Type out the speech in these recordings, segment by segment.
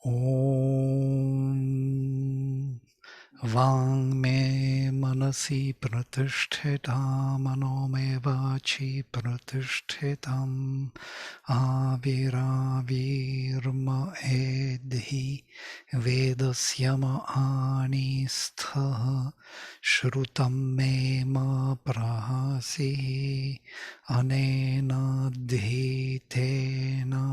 Om Vang me manasi pratishthitam mano me vachi pratishthitam Aviravirma edhi vedasyama anistha Shrutam me ma prahasi anena dhitena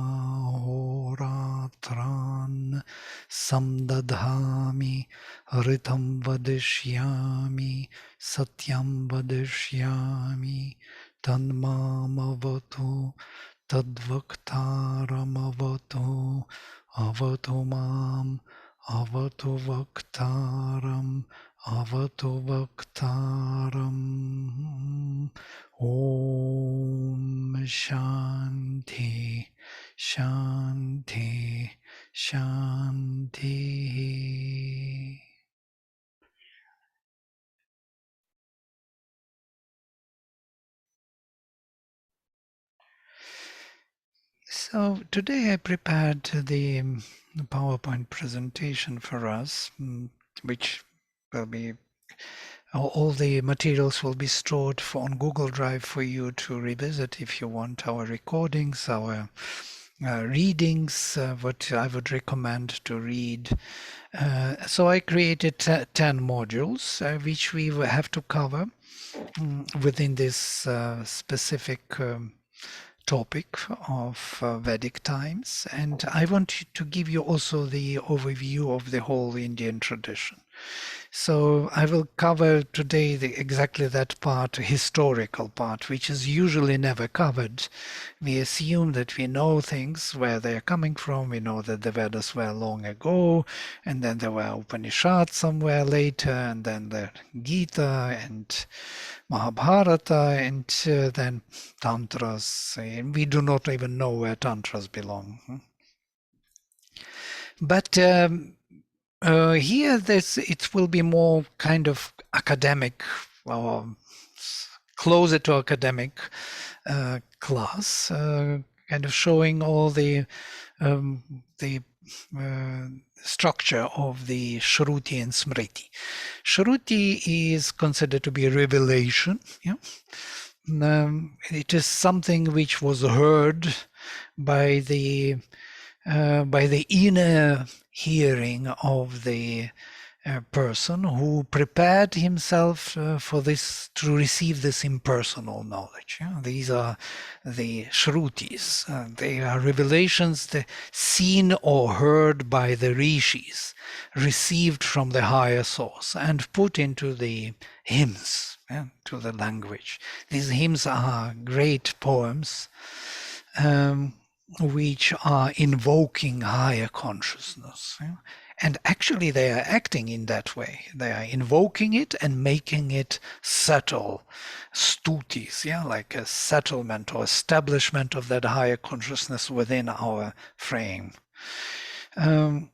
horatran samdadhami ritam vadishyami satyam vadishyami tanmamavatu tadvaktaramavatu avatu mam avatu vaktaram avatu vaktaram. Om Shanti Shanti Shanti. So today I prepared the PowerPoint presentation for us, which will be all the materials will be stored on Google Drive for you to revisit if you want our recordings, our readings, what I would recommend to read. So I created 10 modules, which we will have to cover within this specific topic of Vedic times. And I want to give you also the overview of the whole Indian tradition. So I will cover today exactly that part, historical part, which is usually never covered. We assume that we know things, where they are coming from. We know that the Vedas were long ago, and then there were Upanishads somewhere later, and then the Gita and Mahabharata, and then Tantras. And we do not even know where Tantras belong. But here, it will be more kind of academic, or closer to academic class, kind of showing all the structure of the Shruti and Smriti. Shruti is considered to be a revelation. Yeah? It is something which was heard by the inner hearing of the person who prepared himself for this, to receive this impersonal knowledge. These are the Shrutis. They are revelations seen or heard by the rishis, received from the higher source and put into the hymns, to the language. These hymns are great poems which are invoking higher consciousness. And actually they are acting in that way. They are invoking it and making it settle, stutis, like a settlement or establishment of that higher consciousness within our frame. And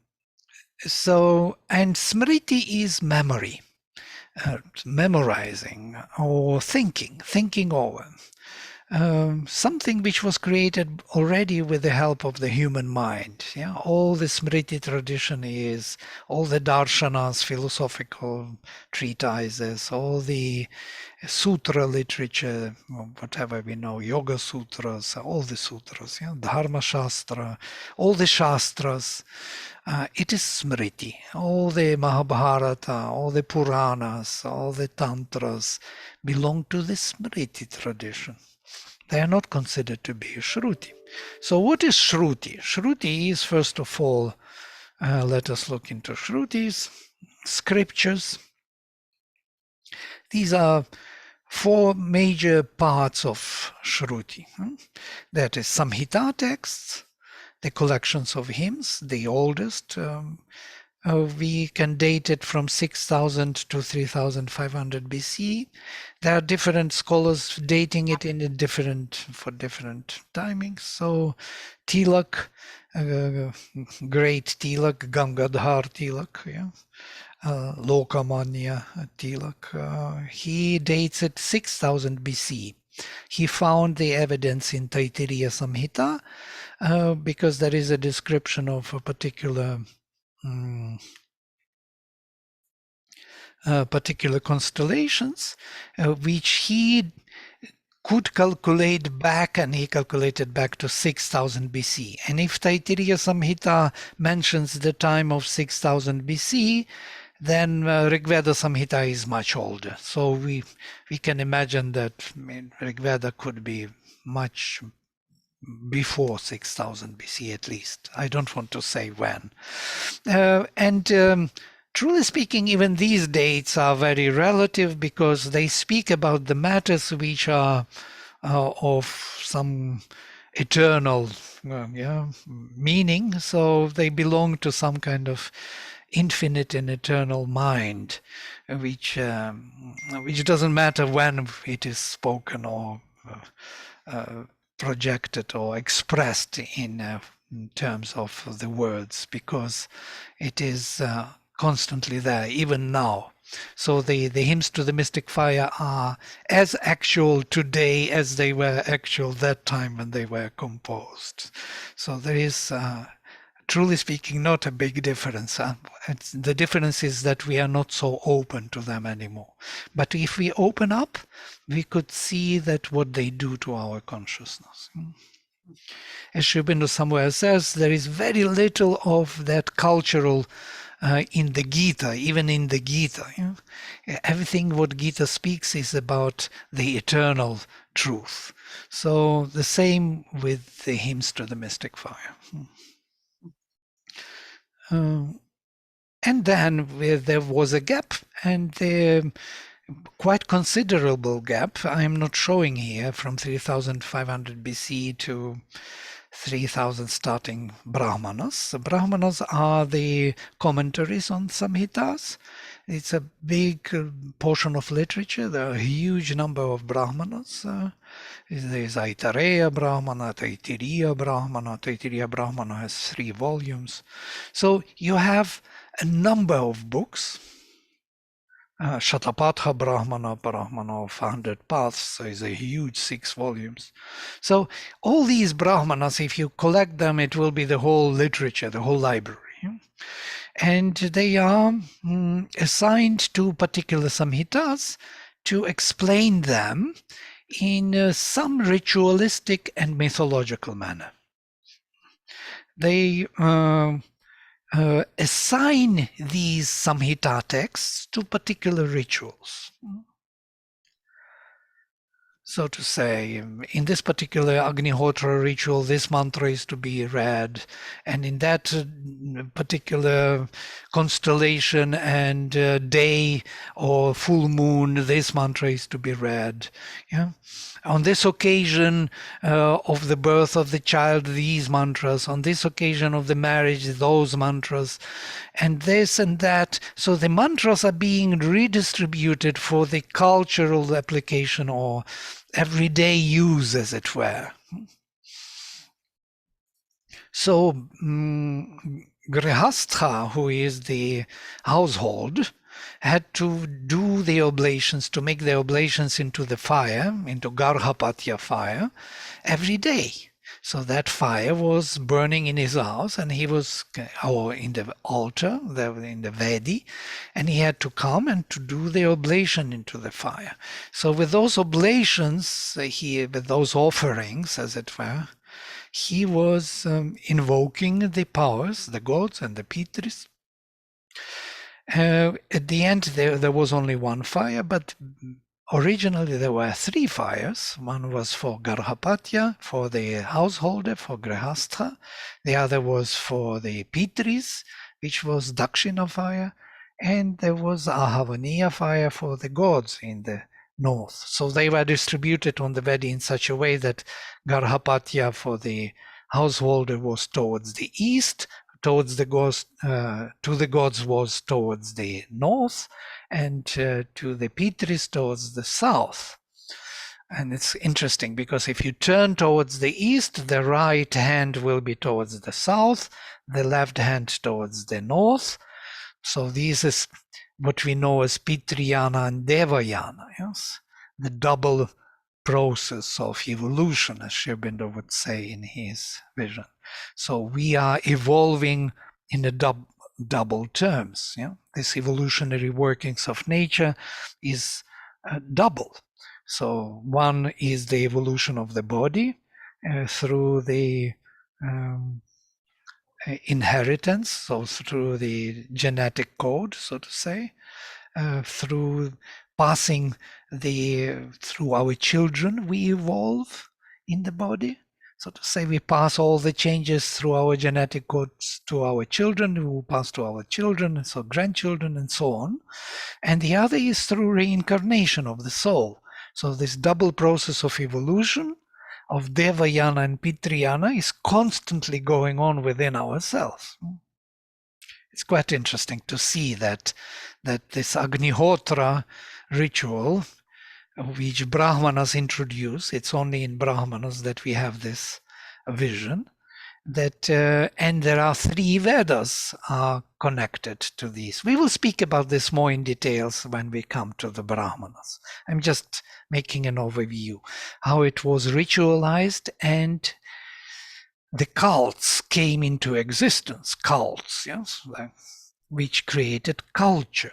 Smriti is memory, memorizing or thinking over. Something which was created already with the help of the human mind. All the Smriti tradition is, all the darshanas, philosophical treatises, all the sutra literature, whatever we know, yoga sutras, all the sutras, dharma shastra, all the shastras, it is Smriti. All the Mahabharata, all the Puranas, all the Tantras belong to the Smriti tradition. They are not considered to be Shruti. So what is Shruti? Shruti is, first of all, let us look into Shrutis, scriptures. These are 4 major parts of Shruti. That is Samhita texts, the collections of hymns, the oldest. We can date it from 6000 to 3500 BC. There are different scholars dating it for different timings. So Tilak, great Tilak, Gangadhar Tilak, Lokamanya Tilak, he dates it 6000 BC. He found the evidence in Taittiriya Samhita, because there is a description of a particular particular constellations, which he could calculate back, and he calculated back to 6000 BC. And if Taittiriya Samhita mentions the time of 6000 BC, then Rigveda Samhita is much older. So we can imagine that Rigveda could be much before 6000 BC at least. I don't want to say when. Truly speaking, even these dates are very relative because they speak about the matters which are of some eternal meaning. So they belong to some kind of infinite and eternal mind, which doesn't matter when it is spoken or projected or expressed in terms of the words, because it is constantly there, even now. So the hymns to the mystic fire are as actual today as they were actual that time when they were composed. So there is, truly speaking, not a big difference. The difference is that we are not so open to them anymore. But if we open up, we could see that what they do to our consciousness. As Sri Aurobindo somewhere says, there is very little of that cultural in the Gita, even in the Gita. Everything what Gita speaks is about the eternal truth. So the same with the hymns to the mystic fire. And then there was a gap, and quite considerable gap. I'm not showing here from 3500 BC to 3000 starting Brahmanas. The Brahmanas are the commentaries on Samhitas. It's a big portion of literature. There are a huge number of Brahmanas. There's Aitareya Brahmana, Taittiriya Brahmana. Taittiriya Brahmana has 3 volumes. So you have a number of books. Shatapatha Brahmana of 100 Paths is a huge 6 volumes. So all these Brahmanas, if you collect them, it will be the whole literature, the whole library. And they are assigned to particular samhitas to explain them in some ritualistic and mythological manner. They assign these samhita texts to particular rituals. So to say, in this particular Agnihotra ritual, this mantra is to be read, and in that particular constellation and day or full moon, this mantra is to be read. Yeah. On this occasion of the birth of the child, these mantras. On this occasion of the marriage, those mantras. And this and that. So the mantras are being redistributed for the cultural application or everyday use, as it were. So Grihastha, who is the household, had to do the oblations, to make the oblations into the fire, into Garhapatya fire, every day. So that fire was burning in his house, and he was, or in the altar, in the Vedi, and he had to come and to do the oblation into the fire. So with those oblations, with those offerings, as it were, he was invoking the powers, the gods and the Pitris. At the end, there was only one fire, but originally there were 3 fires. One was for Garhapatya, for the householder, for Grihastha. The other was for the Pitris, which was Dakshina fire. And there was Ahavaniya fire for the gods in the north. So they were distributed on the Vedi in such a way that Garhapatya for the householder was towards the east, towards the gods, to the gods was towards the north, and to the Pitris towards the south. And it's interesting because if you turn towards the east, the right hand will be towards the south, the left hand towards the north. So this is what we know as Pitriyana and Devayana, yes? The double process of evolution, as Sri Aurobindo would say in his vision. So we are evolving in the double terms. This evolutionary workings of nature is double. So one is the evolution of the body through the inheritance, so through the genetic code, so to say, through passing through our children, we evolve in the body. So to say, we pass all the changes through our genetic codes to our children, who pass to our children, so grandchildren, and so on. And the other is through reincarnation of the soul. So this double process of evolution of Devayana and Pitriyana is constantly going on within ourselves. It's quite interesting to see that this Agnihotra ritual, which Brahmanas introduce, it's only in Brahmanas that we have this vision, that and there are 3 Vedas are connected to these. We will speak about this more in details when we come to the Brahmanas. I'm just making an overview how it was ritualized, and the cults came into existence, cults, yes, which created culture.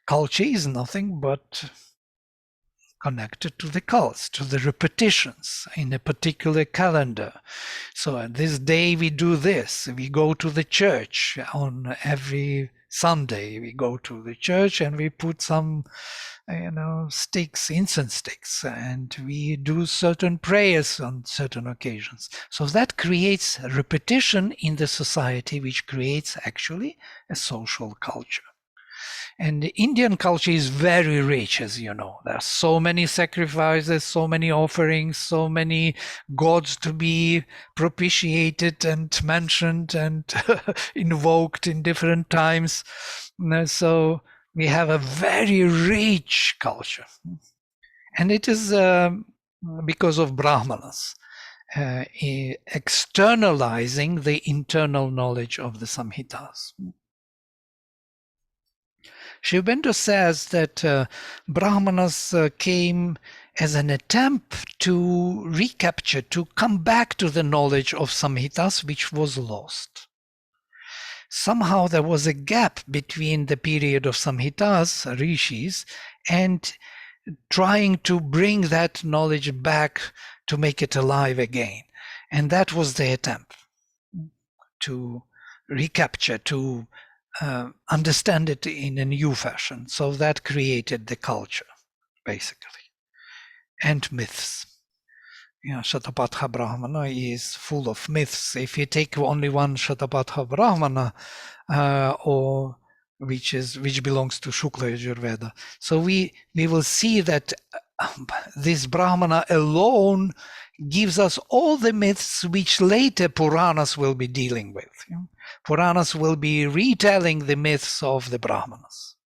Culture is nothing but connected to the cults, to the repetitions in a particular calendar. So this day we do this, we go to the church on every Sunday, we go to the church and we put some sticks, incense sticks, and we do certain prayers on certain occasions. So that creates a repetition in the society, which creates actually a social culture. And the Indian culture is very rich, as you know. There are so many sacrifices, so many offerings, so many gods to be propitiated and mentioned and invoked in different times. So we have a very rich culture. And it is because of Brahmanas externalizing the internal knowledge of the Samhitas. Sri Aurobindo says that Brahmanas came as an attempt to recapture, to come back to the knowledge of Samhitas which was lost. Somehow there was a gap between the period of Samhitas, rishis, and trying to bring that knowledge back to make it alive again. And that was the attempt to recapture, to understand it in a new fashion. So that created the culture, basically, and myths. Shatapatha Brahmana is full of myths. If you take only one Shatapatha Brahmana, which belongs to Shukla Yajurveda, so we will see that this Brahmana alone gives us all the myths which later Puranas will be dealing with. Puranas will be retelling the myths of the Brahmanas.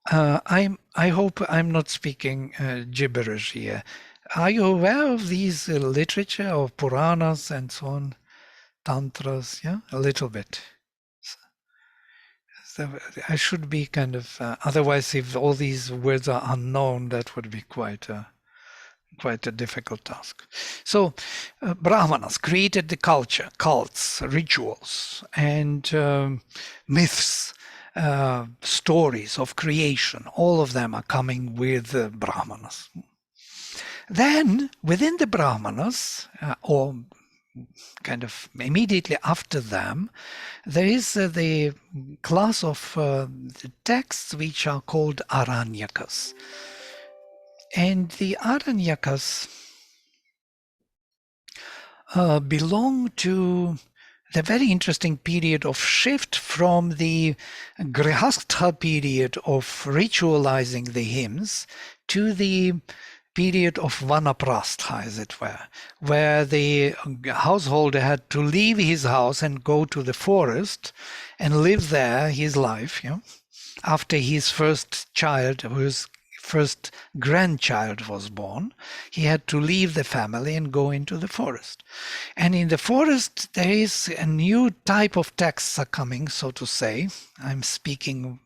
I hope I'm not speaking gibberish here. Are you aware of these literature of Puranas and so on, Tantras? Yeah, a little bit. So I should be kind of. Otherwise, if all these words are unknown, that would be quite a difficult task. So Brahmanas created the culture, cults, rituals, and myths, stories of creation. All of them are coming with Brahmanas. Then within the Brahmanas, or kind of immediately after them, there is the class of the texts which are called Aranyikas. And the Aranyikas belong to the very interesting period of shift from the Grihastha period of ritualizing the hymns to the period of Vanaprastha, as it were, where the householder had to leave his house and go to the forest and live there his life, after his first child, whose first grandchild was born. He had to leave the family and go into the forest. And in the forest, there is a new type of texts are coming, so to say. I'm speaking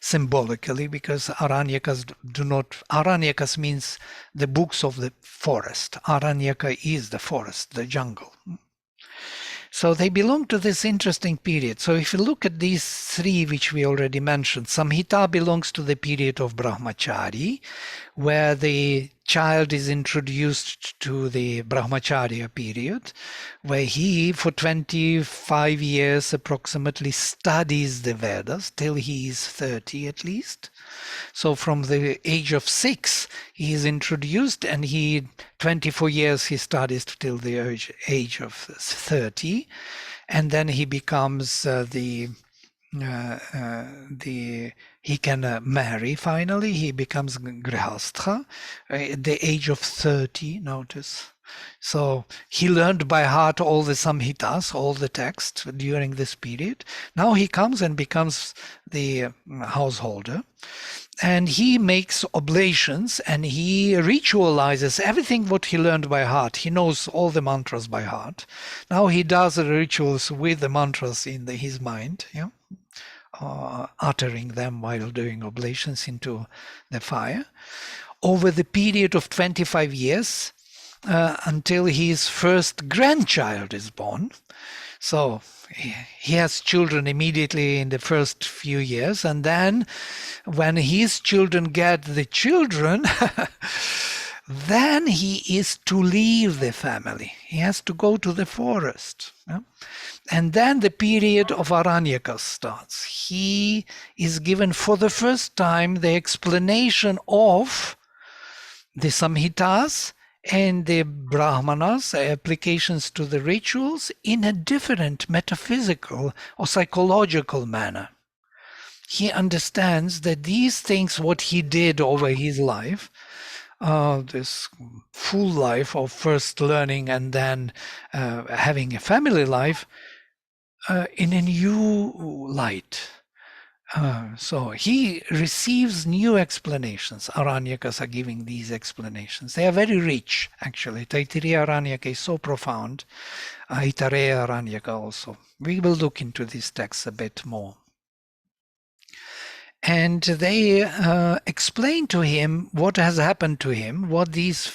symbolically, because Aranyikas do not, Aranyikas means the books of the forest. Aranyaka is the forest, the jungle. So they belong to this interesting period. So if you look at these three, which we already mentioned, Samhita belongs to the period of Brahmachari, where the child is introduced to the Brahmacharya period, where he, for 25 years approximately, studies the Vedas till he is 30 at least. So from the age of 6, he is introduced, and 24 years he studies till the age of 30, and then he becomes he can marry finally. He becomes grihastha at the age of 30, notice. So he learned by heart all the samhitas, all the texts during this period. Now he comes and becomes the householder. And he makes oblations, and he ritualizes everything what he learned by heart. He knows all the mantras by heart. Now he does the rituals with the mantras in his mind, uttering them while doing oblations into the fire. Over the period of 25 years, until his first grandchild is born. So he has children immediately in the first few years, and then when his children get the children, then he is to leave the family. He has to go to the forest. And then the period of Aranyikas starts. He is given for the first time the explanation of the Samhitas and the Brahmanas, applications to the rituals, in a different metaphysical or psychological manner. He understands that these things, what he did over his life, this full life of first learning and then having a family life, in a new light. So he receives new explanations. Aranyakas are giving these explanations. They are very rich, actually. Taittiriya Aranyaka is so profound. Aitareya Aranyaka also. We will look into these texts a bit more. And they explain to him what has happened to him, what these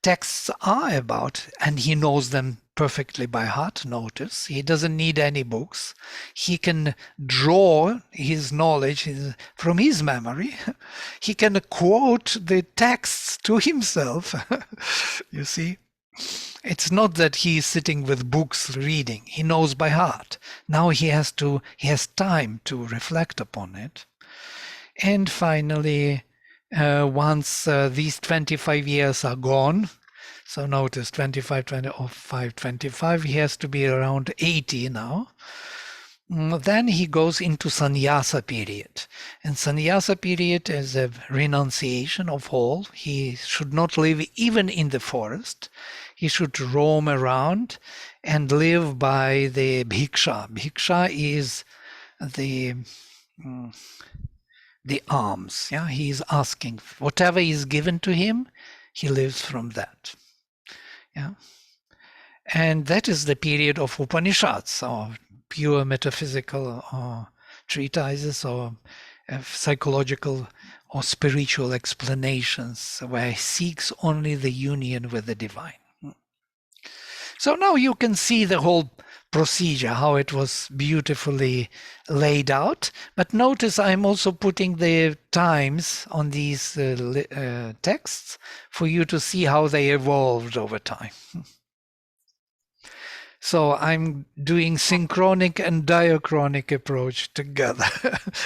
texts are about, and he knows them perfectly by heart. Notice, he doesn't need any books. He can draw his knowledge from his memory. He can quote the texts to himself. You see, it's not that he is sitting with books reading. He knows by heart. Now he has time to reflect upon it. And finally, once these 25 years are gone, so notice 25, 25, he has to be around 80 now. Then he goes into Sannyasa period. And Sannyasa period is a renunciation of all. He should not live even in the forest. He should roam around and live by the bhiksha. Bhiksha is the alms. Yeah, he is asking whatever is given to him, he lives from that. Yeah, and that is the period of Upanishads, or pure metaphysical treatises, or psychological or spiritual explanations, where he seeks only the union with the divine. So now you can see the whole procedure, how it was beautifully laid out. But notice I'm also putting the times on these texts for you to see how they evolved over time. So I'm doing synchronic and diachronic approach together.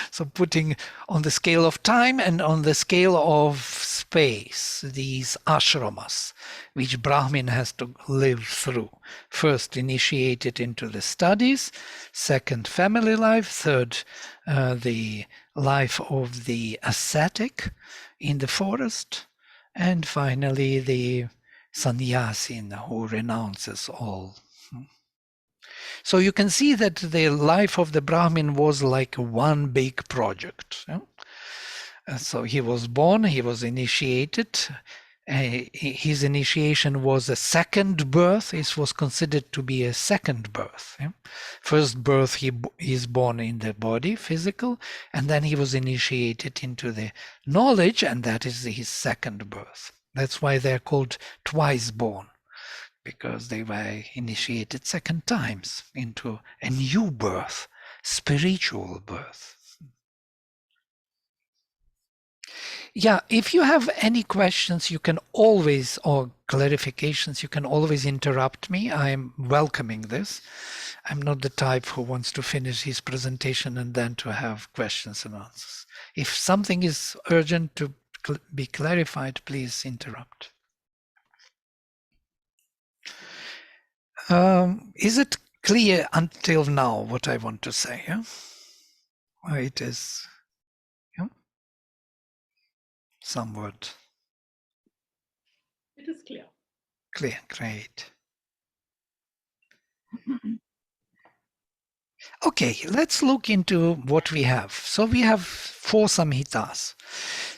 So putting on the scale of time and on the scale of space, these ashramas, which Brahmin has to live through. First, initiated into the studies. Second, family life. Third, the life of the ascetic in the forest. And finally, the sannyasin who renounces all. So you can see that the life of the Brahmin was like one big project. So he was born, he was initiated, his initiation was a second birth. It was considered to be a second birth. Yeah? First birth, he is born in the body, physical, and then he was initiated into the knowledge, and that is his second birth. That's why they're called twice born, because they were initiated second times into a new birth, spiritual birth. Yeah, if you have any questions, you can always, or clarifications, you can always interrupt me. I'm welcoming this. I'm not the type who wants to finish his presentation and then to have questions and answers. If something is urgent to be clarified, please interrupt. Is it clear until now what I want to say? Yeah? Or it is somewhat. It is clear. Clear, great. Okay, let's look into what we have. So we have 4 samhitas.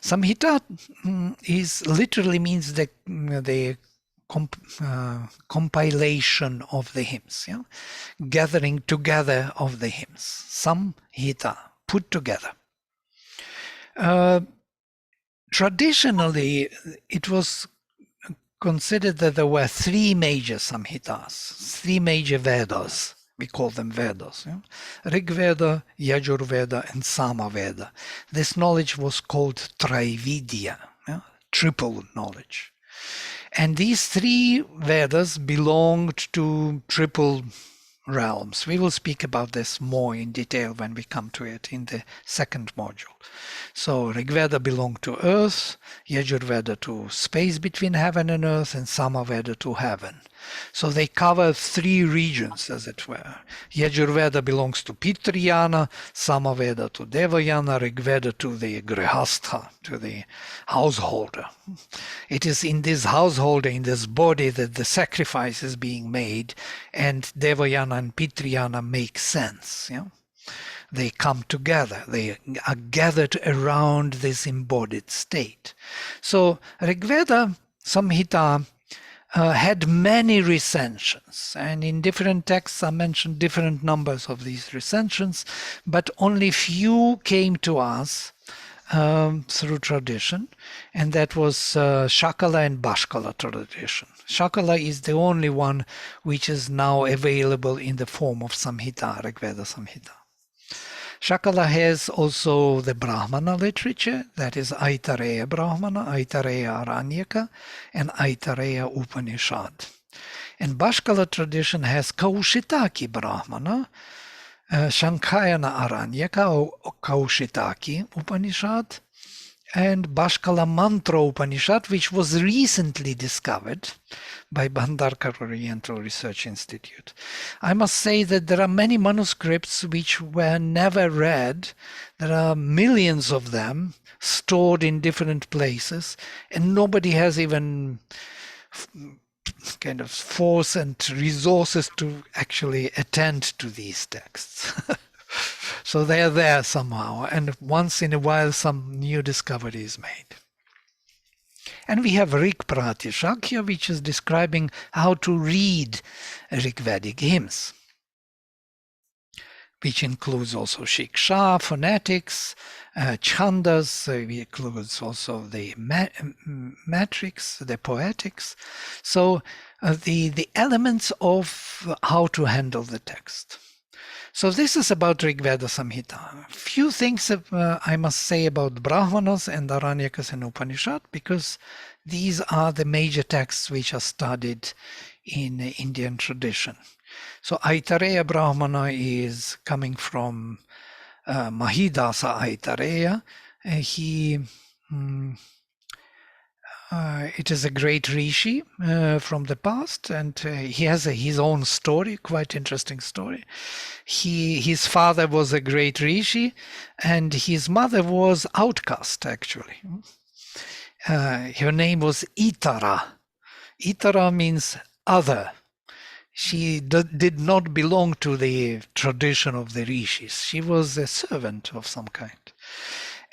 Samhita is literally means the compilation of the hymns, yeah? Gathering together of the hymns. Samhita, put together. Traditionally, it was considered that there were 3 major samhitas, 3 major Vedas. We call them Vedas. Yeah? Rig Veda, Yajur Veda, and Sama Veda. This knowledge was called Trividya, yeah? Triple knowledge. And these 3 Vedas belonged to triple realms. We will speak about this more in detail when we come to it in the second module. So Rigveda belonged to earth, Yajurveda to space between heaven and earth, and Samaveda to heaven. So they cover 3 regions, as it were. Yajurveda belongs to Pitriyana, Samaveda to Devayana, Rigveda to the Grihastha, to the householder. It is in this householder, in this body, that the sacrifice is being made, and Devayana and Pitriyana make sense. Yeah? They come together. They are gathered around this embodied state. So Rigveda Samhita had many recensions, and in different texts are mentioned different numbers of these recensions, but only few came to us through tradition, and that was Shakala and Bashkala tradition. Shakala is the only one which is now available in the form of Samhita, Rigveda Samhita. Shakala has also the Brahmana literature, that is Aitareya Brahmana, Aitareya Aranyaka, and Aitareya Upanishad. And Bashkala tradition has Kaushitaki Brahmana, Shankayana Aranyaka or Kaushitaki Upanishad, and Bashkala Mantra Upanishad, which was recently discovered by Bhandarkar Oriental Research Institute. I must say that there are many manuscripts which were never read. There are millions of them stored in different places, and nobody has even kind of force and resources to actually attend to these texts. So they are there somehow, and once in a while some new discovery is made. And we have Rig Pratishakya, which is describing how to read Rigvedic hymns, which includes also Shiksha, phonetics, chandas, it includes also the metrics, the poetics. So the elements of how to handle the text. So this is about Rigveda Samhita. Few things I must say about Brahmanas and Aranyikas and Upanishad, because these are the major texts which are studied in Indian tradition. So Aitareya Brahmana is coming from Mahidasa Aitareya. It is a great rishi from the past, and he has his own story, quite interesting story. His father was a great rishi, and his mother was outcast, actually. Her name was Itara. Itara means other. She did not belong to the tradition of the rishis. She was a servant of some kind.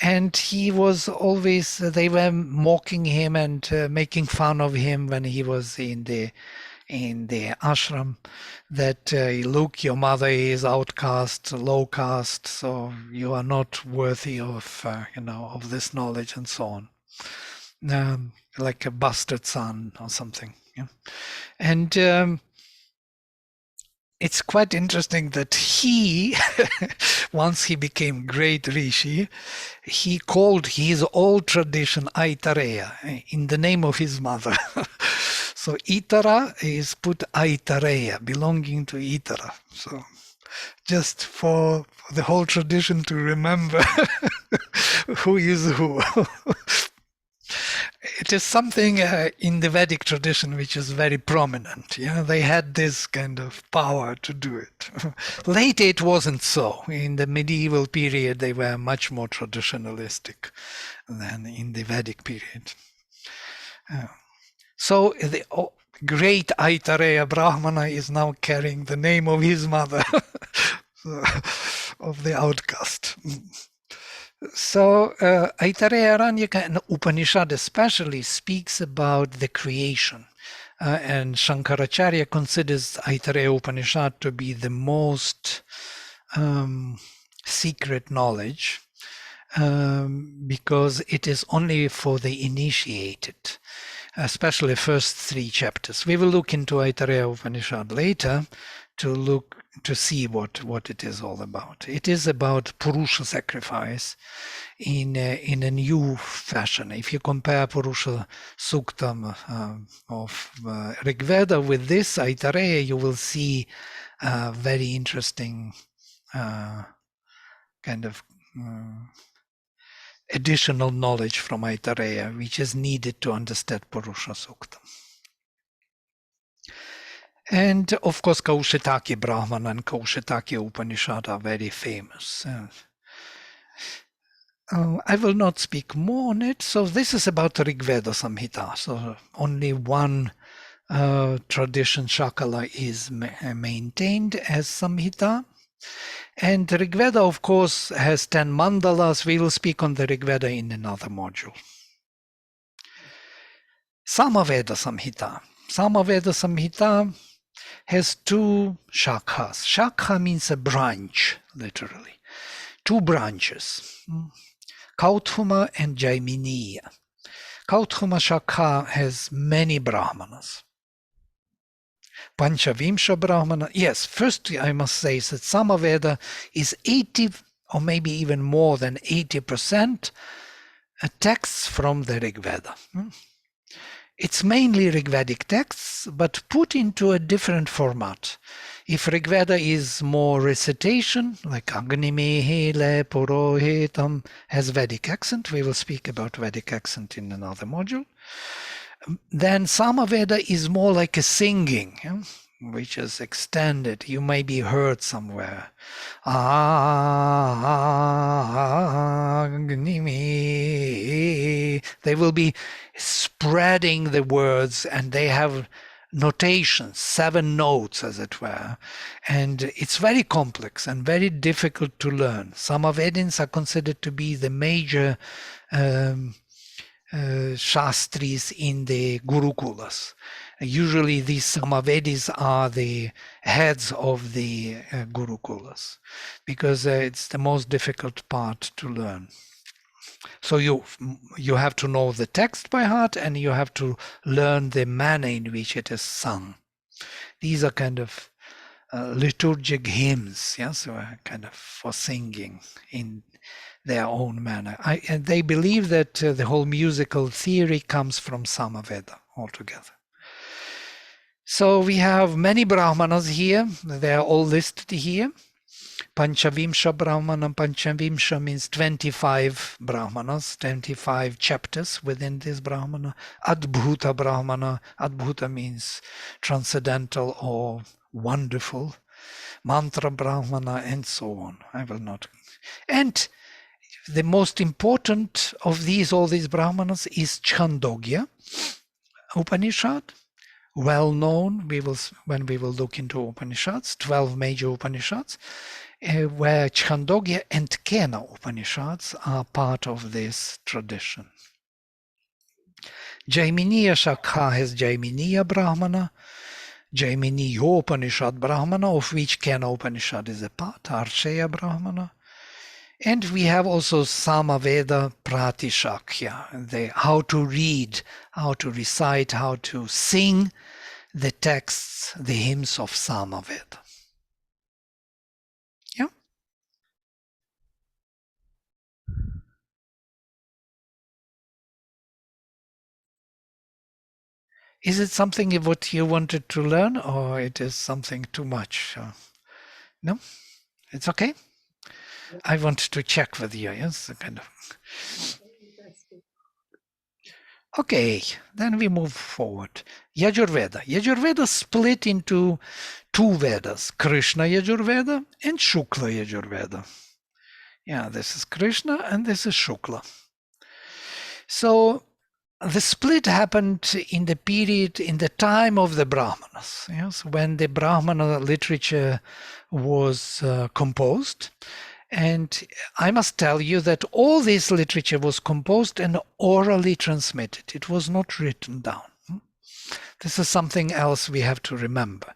And he was always, they were mocking him and making fun of him when he was in the ashram, that look, your mother is outcast, low caste, so you are not worthy of of this knowledge, and so on, like a bastard son or something. Yeah. And it's quite interesting that he, once he became great rishi, he called his old tradition Aitareya in the name of his mother. So Itara is put Aitareya, belonging to Itara. So just for the whole tradition to remember who is who. It is something in the Vedic tradition which is very prominent. Yeah, they had this kind of power to do it. Later, it wasn't so. In the medieval period, they were much more traditionalistic than in the Vedic period. So the great Aitareya Brahmana is now carrying the name of his mother, of the outcast. So Aitareya Aranyaka and Upanishad especially speaks about the creation. And Shankaracharya considers Aitareya Upanishad to be the most secret knowledge, because it is only for the initiated, especially first 3 chapters. We will look into Aitareya Upanishad later to see what it is all about. It is about Purusha sacrifice in a new fashion. If you compare Purusha Suktam of Rigveda with this Aitareya, you will see very interesting kind of additional knowledge from Aitareya, which is needed to understand Purusha Suktam. And of course, Kaushitaki Brahmana and Kaushitaki Upanishad are very famous. I will not speak more on it. So this is about Rigveda Samhita. So only one tradition, Shakala, is maintained as Samhita. And Rigveda, of course, has 10 mandalas. We will speak on the Rigveda in another module. Samaveda Samhita. Samaveda Samhita has 2 shakhas. Shakha means a branch, literally. 2 branches, Kauthuma and Jaiminiya. Kauthuma Shakha has many Brahmanas. Panchavimsha Brahmana. Yes, first I must say that Samaveda is 80 or maybe even more than 80% texts from the Rigveda. It's mainly Rigvedic texts, but put into a different format. If Rigveda is more recitation, like Agnimehe le Purohitam, has Vedic accent, we will speak about Vedic accent in another module, then Samaveda is more like a singing, which is extended. You may be heard somewhere. Agnime. They will be spreading the words, and they have notations, 7 notes, as it were. And it's very complex and very difficult to learn. Samavedins are considered to be the major Shastris in the Gurukulas. Usually these Samavedis are the heads of the Gurukulas, because it's the most difficult part to learn. So you have to know the text by heart, and you have to learn the manner in which it is sung. These are kind of liturgic hymns, yeah, so kind of for singing in their own manner. And they believe that the whole musical theory comes from Samaveda altogether. So we have many Brahmanas here. They are all listed here. Panchavimsha Brahmana. Panchavimsha means 25 Brahmanas, 25 chapters within this Brahmana. Adbhuta Brahmana. Adbhuta means transcendental or wonderful. Mantra Brahmana, and so on. I will not. And the most important of all these Brahmanas is Chandogya Upanishad, well known. When we will look into Upanishads, 12 major Upanishads, where Chandogya and Kena Upanishads are part of this tradition. Jaiminiya Shakha has Jaiminiya Brahmana, Jaiminiya Upanishad Brahmana, of which Kena Upanishad is a part, Archeya Brahmana. And we have also Samaveda Pratishakya, how to read, how to recite, how to sing the texts, the hymns of Samaveda. Yeah. Is it something what you wanted to learn, or it is something too much? No, it's okay. I want to check with you. Yes, kind of. Okay, then we move forward. Yajurveda. Yajurveda split into two Vedas, Krishna Yajurveda and Shukla Yajurveda. Yeah, this is Krishna and this is Shukla. So the split happened in the time of the Brahmanas, yes, when the Brahmana literature was composed. And I must tell you that all this literature was composed and orally transmitted. It was not written down. This is something else we have to remember.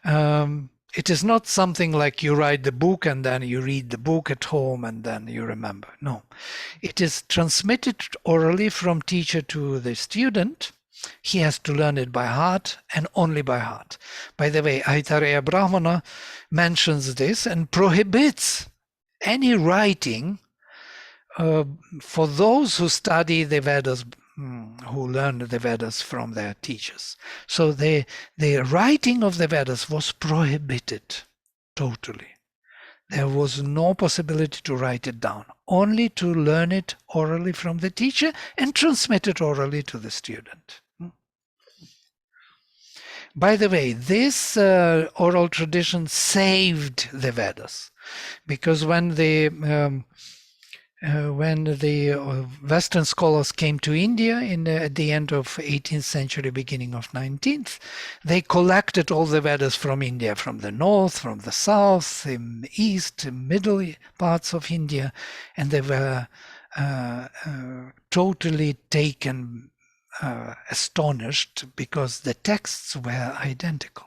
It is not something like you write the book and then you read the book at home and then you remember. No, it is transmitted orally from teacher to the student. He has to learn it by heart and only by heart. By the way, Aitareya Brahmana mentions this and prohibits any writing for those who study the Vedas, who learn the Vedas from their teachers. So the writing of the Vedas was prohibited totally. There was no possibility to write it down, only to learn it orally from the teacher and transmit it orally to the student. By the way, this oral tradition saved the Vedas, because when the Western scholars came to India at the end of 18th century, beginning of 19th, they collected all the Vedas from India, from the north, from the south, the east, middle parts of India, and they were totally taken, astonished, because the texts were identical.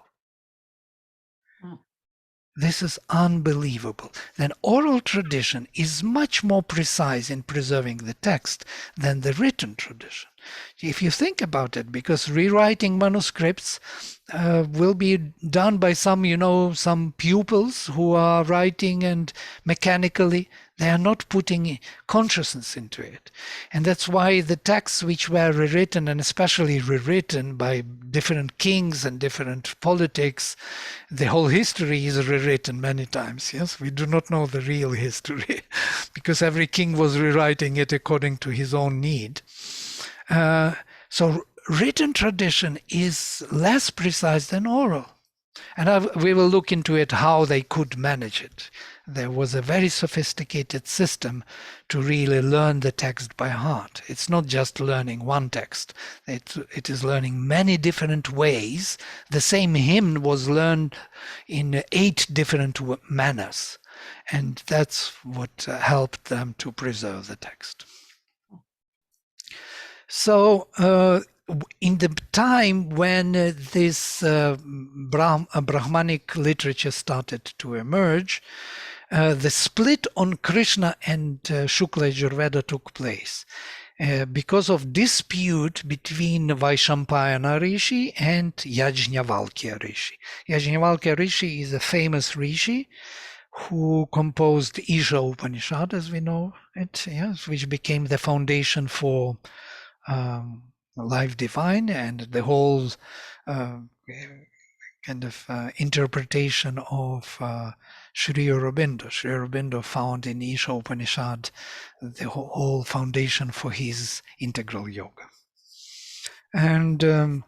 This is unbelievable. Then oral tradition is much more precise in preserving the text than the written tradition. If you think about it, because rewriting manuscripts will be done by some pupils who are writing and mechanically, they are not putting consciousness into it. And that's why the texts which were rewritten, and especially rewritten by different kings and different politics, the whole history is rewritten many times. Yes, we do not know the real history because every king was rewriting it according to his own need. So written tradition is less precise than oral. And we will look into it, how they could manage it. There was a very sophisticated system to really learn the text by heart. It's not just learning one text. It is learning many different ways. The same hymn was learned in 8 different manners. And that's what helped them to preserve the text. So in the time when this Brahmanic literature started to emerge, the split on Krishna and Shukla Yajurveda took place because of dispute between Vaishampayana Rishi and Yajnavalkya Rishi. Yajnavalkya Rishi is a famous Rishi who composed Isha Upanishad, as we know it, yes, which became the foundation for Life Divine and the whole kind of interpretation of Sri Aurobindo. Sri Aurobindo found in Isha Upanishad the whole foundation for his integral yoga. And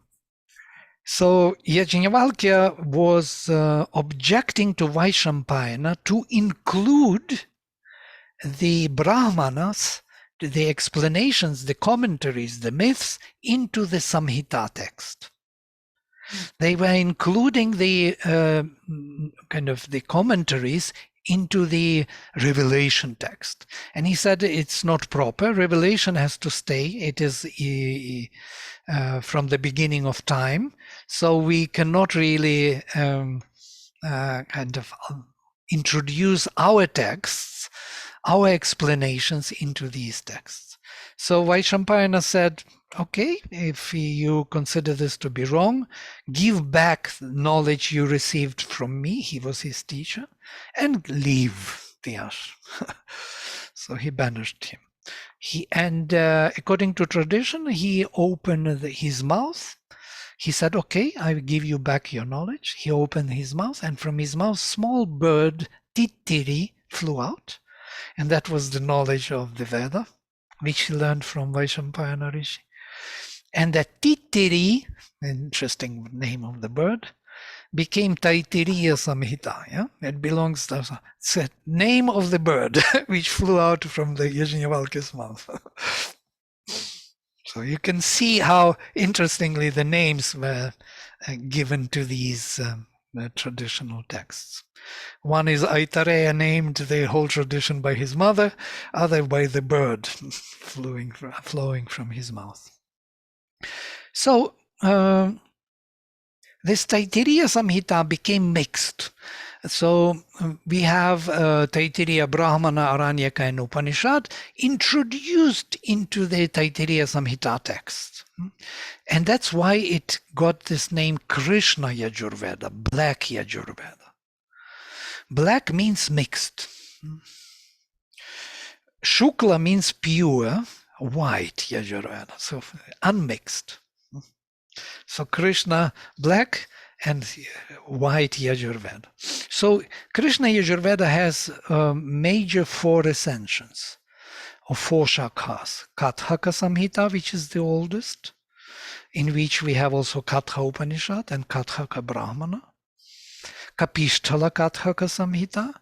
so Yajnavalkya was objecting to Vaishampayana to include the Brahmanas, the explanations, the commentaries, the myths into the Samhita text. They were including the kind of the commentaries into the revelation text. And he said it's not proper. Revelation has to stay. It is from the beginning of time. So we cannot really kind of introduce our texts, our explanations into these texts. So Vaishampayana said, okay, if you consider this to be wrong, give back the knowledge you received from me, he was his teacher, and leave the ashram. So he banished him. According to tradition, he opened his mouth. He said, okay, I will give you back your knowledge. He opened his mouth, and from his mouth, small bird, titiri, flew out. And that was the knowledge of the Veda, which he learned from Vaishampayana Rishi. And that titiri, interesting name of the bird, became Taittiriya Samhita. Yeah? It belongs to the name of the bird, which flew out from the Yajnavalkya's mouth. So you can see how interestingly the names were given to these traditional texts. One is Aitareya, named the whole tradition by his mother, other by the bird flowing from his mouth. So this Taittiriya Samhita became mixed. So we have Taittiriya Brahmana, Aranyaka, and Upanishad introduced into the Taittiriya Samhita text. And that's why it got this name Krishna Yajurveda, Black Yajurveda. Black means mixed. Shukla means pure, white Yajurveda, so unmixed. So Krishna, black, and white Yajurveda. So Krishna Yajurveda has major four recensions of four shakhas. Kathaka Samhita, which is the oldest, in which we have also Katha Upanishad and Kathaka Brahmana. Kapishthala Kathaka Samhita,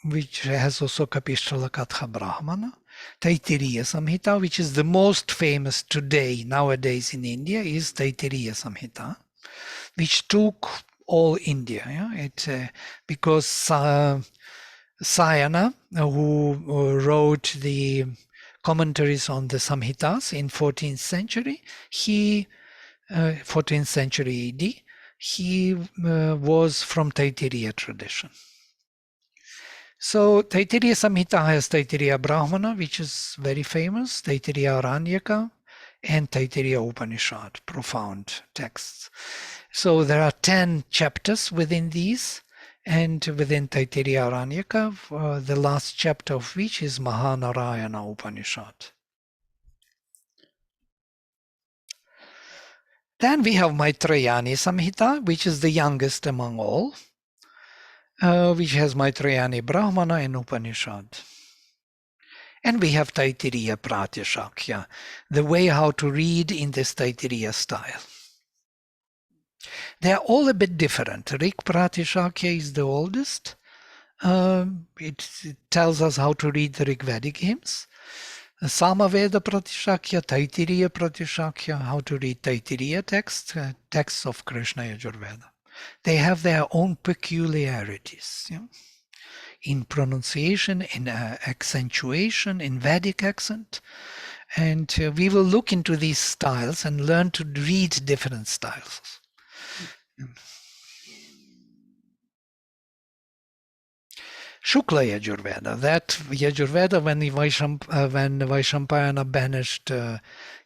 which has also Kapishthala Katha Brahmana. Taittiriya Samhita, which is the most famous today, nowadays in India, is Taittiriya Samhita, which took all India. Yeah? Because Sayana, who wrote the commentaries on the Samhitas in 14th century, 14th century AD, he was from Taittiriya tradition. So Taittiriya Samhita has Taittiriya Brahmana, which is very famous, Taittiriya Aranyaka, and Taittiriya Upanishad, profound texts. So there are 10 chapters within these, and within Taittiriya Aranyaka, the last chapter of which is Mahanarayana Upanishad. Then we have Maitrayani Samhita, which is the youngest among all, which has Maitrayani Brahmana and Upanishad. And we have Taittiriya Pratyashakya, the way how to read in this Taittiriya style. They are all a bit different. Rig Pratyashakya is the oldest. It tells us how to read the Rigvedic hymns. Samaveda Pratyashakya, Taittiriya Pratyashakya, how to read Taittiriya texts of Krishna Yajurveda. They have their own peculiarities, in pronunciation, in accentuation, in Vedic accent. And we will look into these styles and learn to read different styles. Shukla Yajurveda, that Yajurveda, when Vaishampayana banished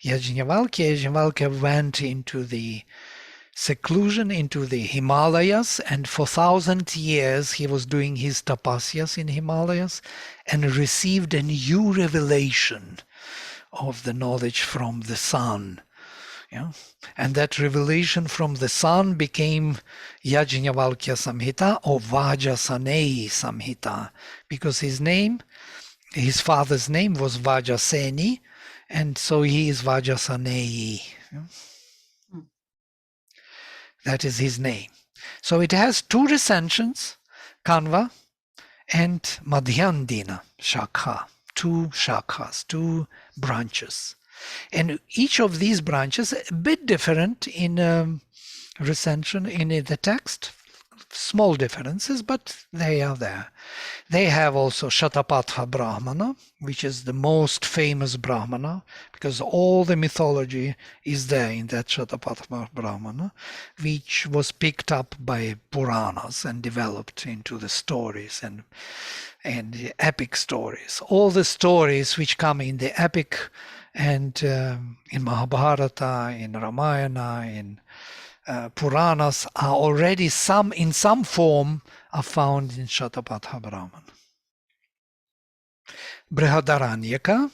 Yajnavalkya went into the seclusion, into the Himalayas, and for 1,000 years he was doing his tapasyas in Himalayas and received a new revelation of the knowledge from the sun. And that revelation from the sun became Yajnavalkya Samhita or Vajasaneyi Samhita, because his father's name was Vajaseni, and so he is Vajasaneyi. That is his name. So it has two recensions, Kanva and Madhyandina Shakha, two shakhas, two branches. And each of these branches a bit different in recension in the text, small differences, but they are there. They have also Shatapatha Brahmana, which is the most famous Brahmana, because all the mythology is there in that Shatapatha Brahmana, which was picked up by Puranas and developed into the stories and the epic stories. All the stories which come in the epic and in Mahabharata, in Ramayana, in Puranas are already in some form are found in Shatapatha Brahmana. Brihadaranyaka,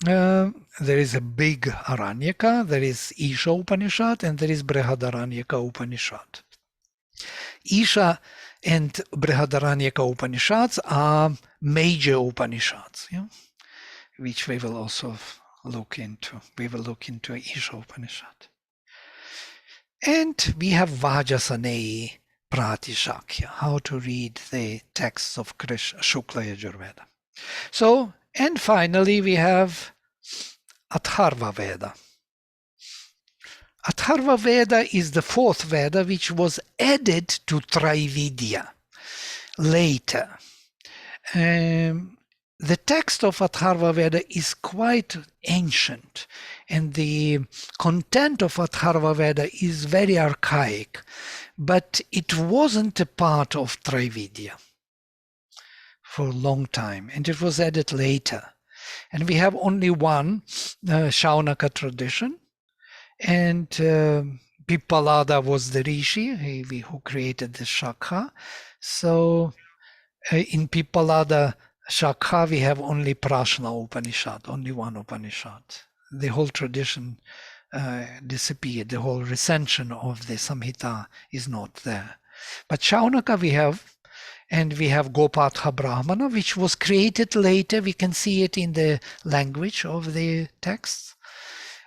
there is a big Aranyaka, there is Isha Upanishad, and there is Brihadaranyaka Upanishad. Isha and Brihadaranyaka Upanishads are major Upanishads, which we will also look into. We will look into Isha Upanishad. And we have Vajasaneyi Pratishakya, how to read the texts of Shukla Yajurveda. So, and finally we have Atharva Veda. Atharva Veda is the fourth Veda which was added to Traividya later. The text of Atharva Veda is quite ancient, and the content of Atharva Veda is very archaic, but it wasn't a part of Traividya for a long time, and it was added later. And we have only one Shaunaka tradition, and Pippalada was the rishi who created the Shakha. So in Pippalada Shakha, we have only Prashna Upanishad, only one Upanishad. The whole tradition disappeared. The whole recension of the Samhita is not there. But Shaunaka we have, and we have Gopatha Brahmana, which was created later. We can see it in the language of the texts.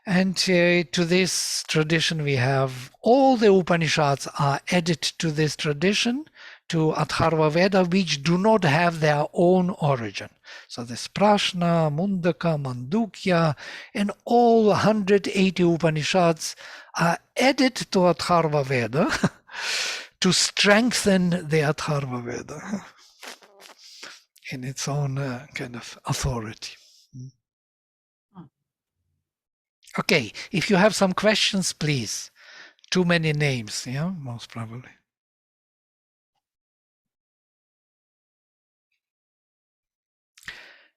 And to this tradition we have all the Upanishads are added to this tradition, to Atharva Veda, which do not have their own origin. So this Prashna, Mundaka, Mandukya, and all 180 Upanishads are added to Atharva Veda to strengthen the Atharva Veda in its own kind of authority. Okay, if you have some questions, please. Too many names, most probably.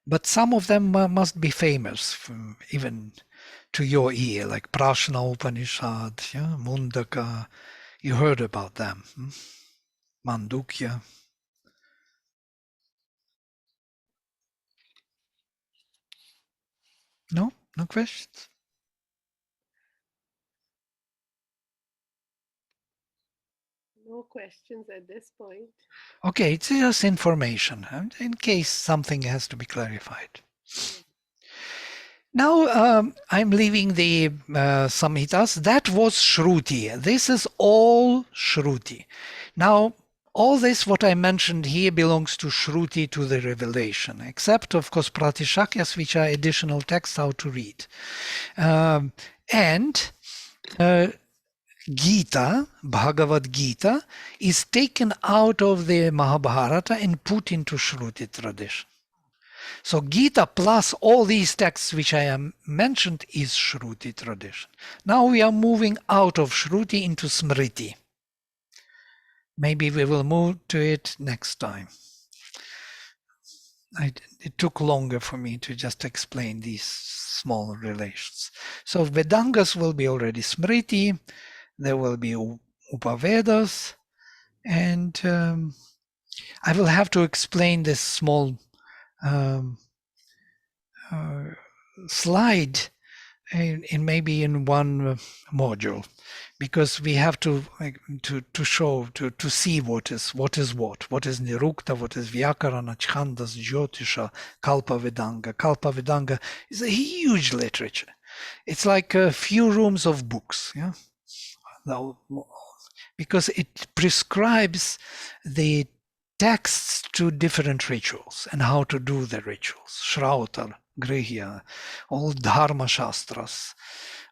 But some of them must be famous, even to your ear, like Prashna Upanishad, Mundaka. You heard about them. Mandukya. No? No questions? No questions at this point. Okay, it's just information in case something has to be clarified. Now I'm leaving the Samhitas. That was Shruti. This is all Shruti. Now, all this, what I mentioned here, belongs to Shruti, to the revelation, except, of course, Pratishakyas, which are additional texts how to read. And Gita, Bhagavad Gita, is taken out of the Mahabharata and put into Shruti tradition. So Gita plus all these texts which I have mentioned is Shruti tradition. Now we are moving out of Shruti into Smriti. Maybe we will move to it next time. It took longer for me to just explain these small relations. So Vedangas will be already Smriti, there will be Upavedas, and I will have to explain this small slide in maybe in one module, because we have to show to see what is what is Nirukta, what is Vyakarana, Chhandas, Jyotisha, Kalpa Vedanga. Kalpa Vedanga is a huge literature. It's like a few rooms of books, because it prescribes the texts to different rituals and how to do the rituals. Shrautar, Grihya, all Dharma Shastras,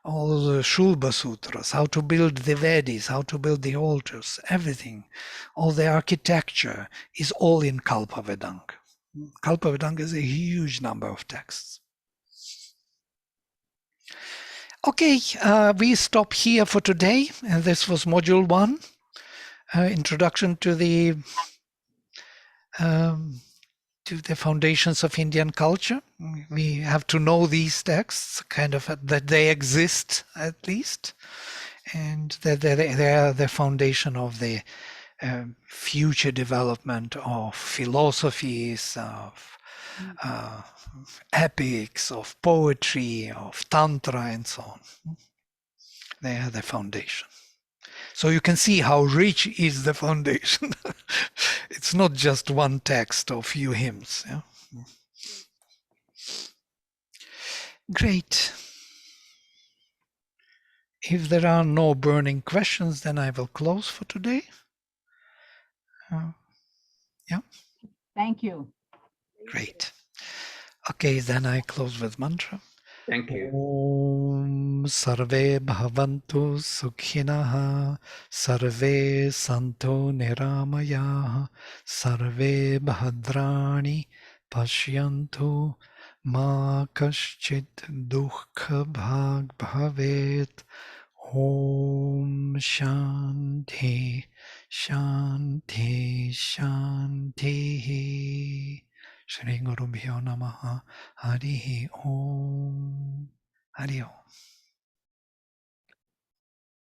all the Shulba Sutras, how to build the Vedis, how to build the altars, everything, all the architecture is all in Kalpavedanga. Kalpavedanga is a huge number of texts. Okay, we stop here for today. And this was Module 1, Introduction to the foundations of Indian culture. We have to know these texts, kind of that they exist at least, and that they are the foundation of the future development of philosophies, of epics, of poetry, of tantra, and so on. They are the foundation. So you can see how rich is the foundation. It's not just one text or few hymns. Yeah? Great. If there are no burning questions, then I will close for today. Yeah. Thank you. Great. Okay, then I close with mantra. Thank you. Om Sarve Bhavantu Sukhinaha Sarve Santo Niramaya Sarve Bhadrani Pashyantu Ma Kaschit Dukkha Bhag Bhavet. Om Shanti Shanti Shanti. Shri Guru Bhyo Namaha. Hari Om. Hari Om.